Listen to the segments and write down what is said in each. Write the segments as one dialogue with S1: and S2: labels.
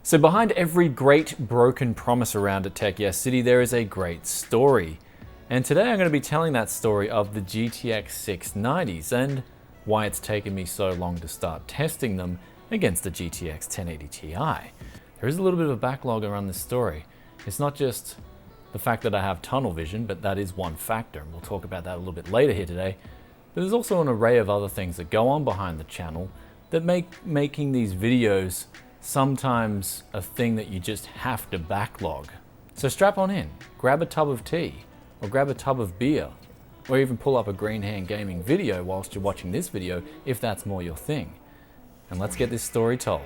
S1: So behind every great broken promise around at Tech Yes City, there is a great story. And today I'm going to be telling that story of the GTX 690s and why it's taken me so long to start testing them against the GTX 1080 Ti. There is a little bit of a backlog around this story. It's not just the fact that I have tunnel vision, but that is one factor, and we'll talk about that a little bit later here today. But there's also an array of other things that go on behind the channel that make making these videos sometimes a thing that you just have to backlog. So strap on in, grab a tub of tea, or grab a tub of beer, or even pull up a Green Hand Gaming video whilst you're watching this video if that's more your thing. And let's get this story told.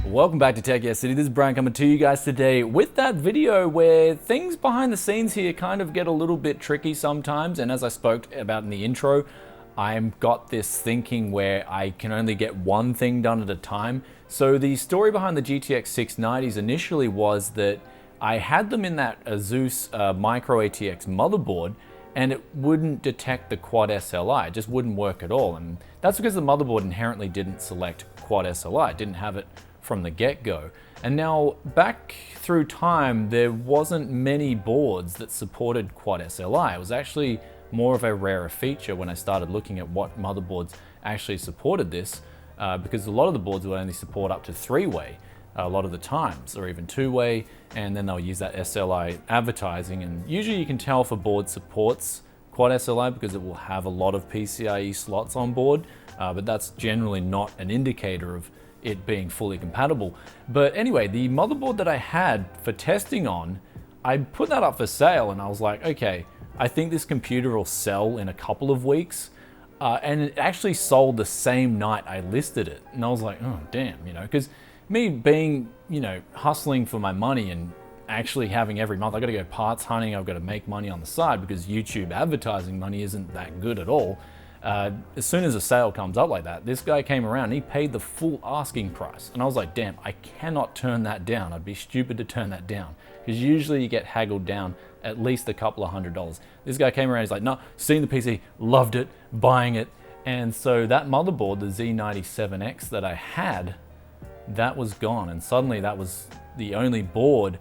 S1: Welcome back to Tech Yes City. This is Brian coming to you guys today with that video where things behind the scenes here kind of get a little bit tricky sometimes. And as I spoke about in the intro, I've got this thinking where I can only get one thing done at a time. So the story behind the GTX 690s initially was that I had them in that Asus Micro ATX motherboard, and it wouldn't detect the Quad SLI. It just wouldn't work at all. And that's because the motherboard inherently didn't select Quad SLI. It didn't have it from the get-go. And now back through time, there wasn't many boards that supported Quad SLI. It was actually more of a rarer feature when I started looking at what motherboards actually supported this, because a lot of the boards would only support up to 3-way a lot of the times, or even 2-way, and then they'll use that SLI advertising. And usually you can tell if a board supports Quad SLI because it will have a lot of PCIe slots on board, but that's generally not an indicator of it being fully compatible. But anyway, the motherboard that I had for testing on, I put that up for sale and I was like, okay, I think this computer will sell in a couple of weeks. And it actually sold the same night I listed it. And I was like, oh damn, because me being, hustling for my money and actually having every month, I gotta go parts hunting, I've gotta make money on the side because YouTube advertising money isn't that good at all. As soon as a sale comes up like that, this guy came around and he paid the full asking price. And I was like, damn, I cannot turn that down. I'd be stupid to turn that down. Because usually you get haggled down at least a couple of $100. This guy came around, he's like, no, seen the PC, loved it, buying it. And so that motherboard, the Z97X that I had, that was gone. And suddenly that was the only board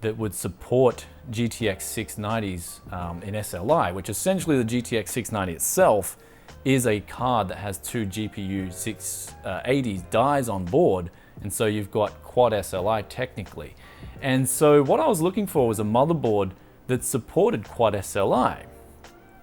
S1: that would support GTX 690s in SLI, which essentially the GTX 690 itself is a card that has two GPU 680 dies on board, and so you've got Quad SLI technically. And so what I was looking for was a motherboard that supported Quad SLI.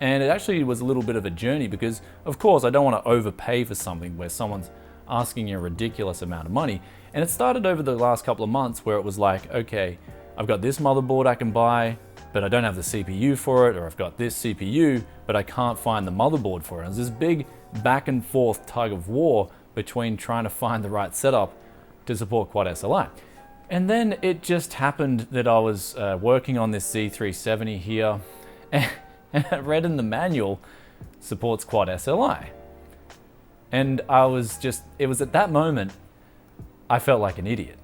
S1: And it actually was a little bit of a journey because, of course, I don't want to overpay for something where someone's asking you a ridiculous amount of money. And it started over the last couple of months where it was like, okay, I've got this motherboard I can buy, but I don't have the CPU for it, or I've got this CPU, but I can't find the motherboard for it. And there's this big back and forth tug of war between trying to find the right setup to support Quad SLI. And then it just happened that I was working on this Z370 here, and I read in the manual, supports Quad SLI. And it was at that moment, I felt like an idiot.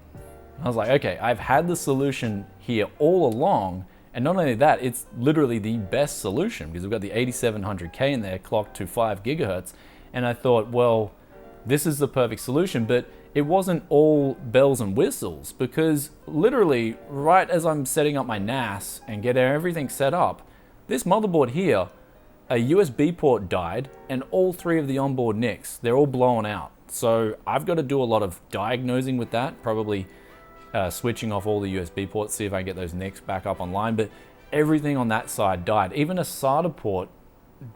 S1: I was like, okay, I've had the solution here all along, and not only that, it's literally the best solution because we've got the 8700K in there clocked to 5 gigahertz. And I thought, well, this is the perfect solution, but it wasn't all bells and whistles because literally right as I'm setting up my NAS and getting everything set up, this motherboard here, a USB port died and all 3 of the onboard NICs, they're all blown out. So I've got to do a lot of diagnosing with that, probably switching off all the USB ports, see if I can get those NICs back up online, but everything on that side died. Even a SATA port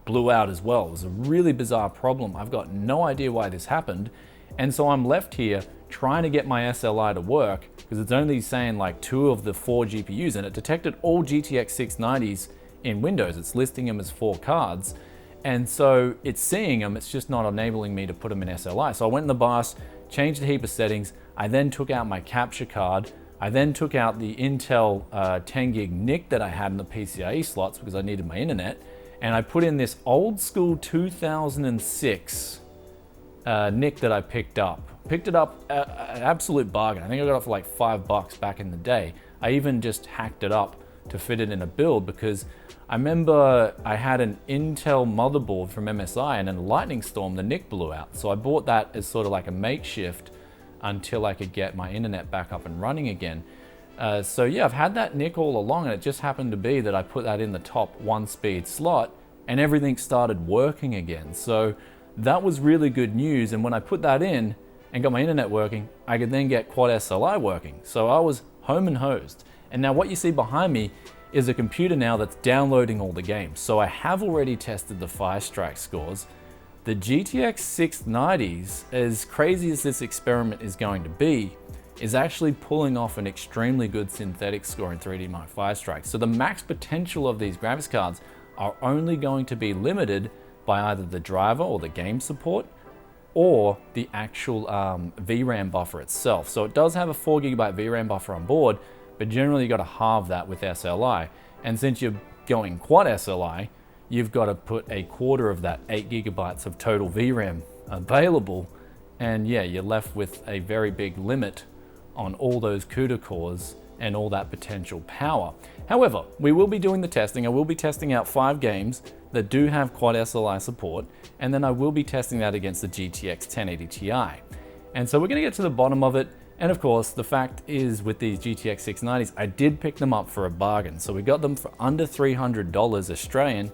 S1: blew out as well. It was a really bizarre problem. I've got no idea why this happened. And so I'm left here trying to get my SLI to work because it's only saying like 2 of the 4 GPUs, and it detected all GTX 690s in Windows. It's listing them as 4 cards. And so it's seeing them, it's just not enabling me to put them in SLI. So I went in the BIOS, changed a heap of settings. I then took out my capture card. I then took out the Intel 10 gig NIC that I had in the PCIe slots because I needed my internet. And I put in this old school 2006 NIC that I picked up. Picked it up at an absolute bargain. I think I got it for like $5 back in the day. I even just hacked it up to fit it in a build because I remember I had an Intel motherboard from MSI, and in a lightning storm, the NIC blew out. So I bought that as sort of like a makeshift until I could get my internet back up and running again. So yeah, I've had that NIC all along, and it just happened to be that I put that in the top 1-speed slot and everything started working again. So that was really good news. And when I put that in and got my internet working, I could then get Quad SLI working. So I was home and hosed. And now what you see behind me is a computer now that's downloading all the games. So I have already tested the Firestrike scores. The GTX 690s, as crazy as this experiment is going to be, is actually pulling off an extremely good synthetic score in 3D Mark Firestrike. So the max potential of these graphics cards are only going to be limited by either the driver or the game support or the actual VRAM buffer itself. So it does have a 4GB VRAM buffer on board, but generally you got to halve that with SLI. And since you're going Quad SLI, you've got to put a quarter of that 8GB of total VRAM available. And yeah, you're left with a very big limit on all those CUDA cores and all that potential power. However, we will be doing the testing. I will be testing out 5 games that do have Quad SLI support, and then I will be testing that against the GTX 1080 Ti. And so we're gonna get to the bottom of it. And of course, the fact is with these GTX 690s, I did pick them up for a bargain. So we got them for under $300 Australian,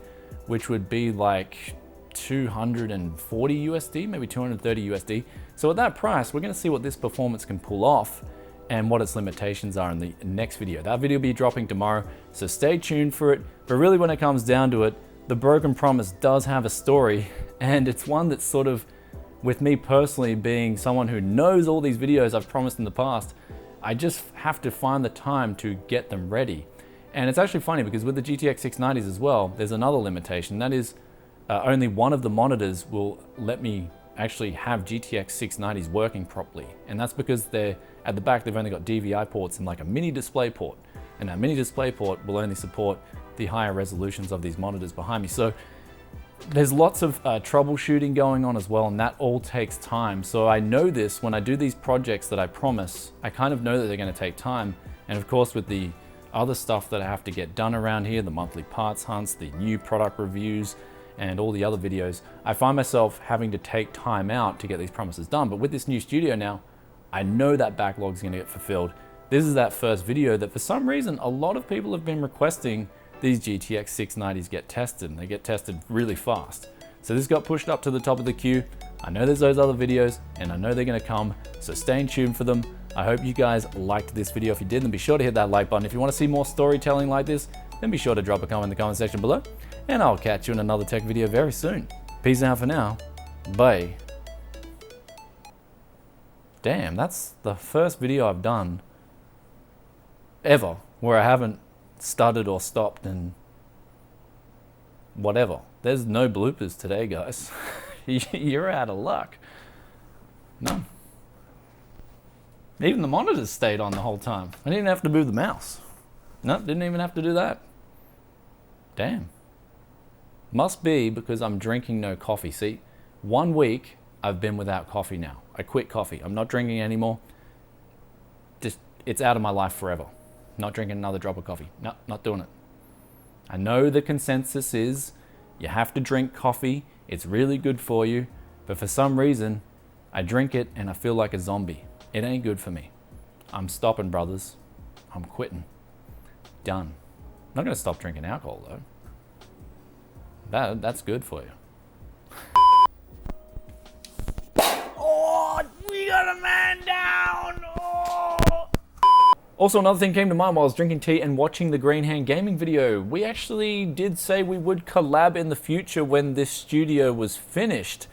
S1: which would be like 240 USD, maybe 230 USD. So at that price, we're gonna see what this performance can pull off and what its limitations are in the next video. That video will be dropping tomorrow, so stay tuned for it. But really when it comes down to it, The Broken Promise does have a story, and it's one that's sort of, with me personally being someone who knows all these videos I've promised in the past, I just have to find the time to get them ready. And it's actually funny because with the GTX 690s as well, there's another limitation. That is, only one of the monitors will let me actually have GTX 690s working properly. And that's because they're at the back, they've only got DVI ports and like a mini display port. And that mini display port will only support the higher resolutions of these monitors behind me. So there's lots of troubleshooting going on as well, and that all takes time. So I know this when I do these projects that I promise, I kind of know that they're gonna take time. And of course with the other stuff that I have to get done around here, the monthly parts hunts, the new product reviews, and all the other videos, I find myself having to take time out to get these promises done. But with this new studio now, I know that backlog is gonna get fulfilled. This is that first video that for some reason, a lot of people have been requesting these GTX 690s get tested, and they get tested really fast. So this got pushed up to the top of the queue. I know there's those other videos, and I know they're gonna come, so stay tuned for them. I hope you guys liked this video. If you did, then be sure to hit that like button. If you wanna see more storytelling like this, then be sure to drop a comment in the comment section below, and I'll catch you in another tech video very soon. Peace out for now. Bye. Damn, that's the first video I've done ever where I haven't stuttered or stopped and whatever. There's no bloopers today, guys. You're out of luck. No. Even the monitors stayed on the whole time. I didn't have to move the mouse. No, didn't even have to do that. Damn. Must be because I'm drinking no coffee. See, 1 week I've been without coffee now. I quit coffee. I'm not drinking anymore. Just, it's out of my life forever. Not drinking another drop of coffee. No, not doing it. I know the consensus is you have to drink coffee. It's really good for you. But for some reason, I drink it and I feel like a zombie. It ain't good for me. I'm stopping, brothers. I'm quitting. Done. I'm not gonna stop drinking alcohol though. That's good for you. Oh, we got a man down! Oh. Also, another thing came to mind while I was drinking tea and watching the Green Hand Gaming video. We actually did say we would collab in the future when this studio was finished.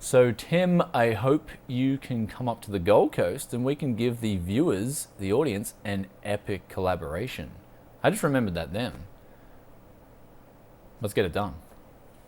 S1: So Tim, I hope you can come up to the Gold Coast and we can give the viewers, the audience, an epic collaboration. I just remembered that then. Let's get it done.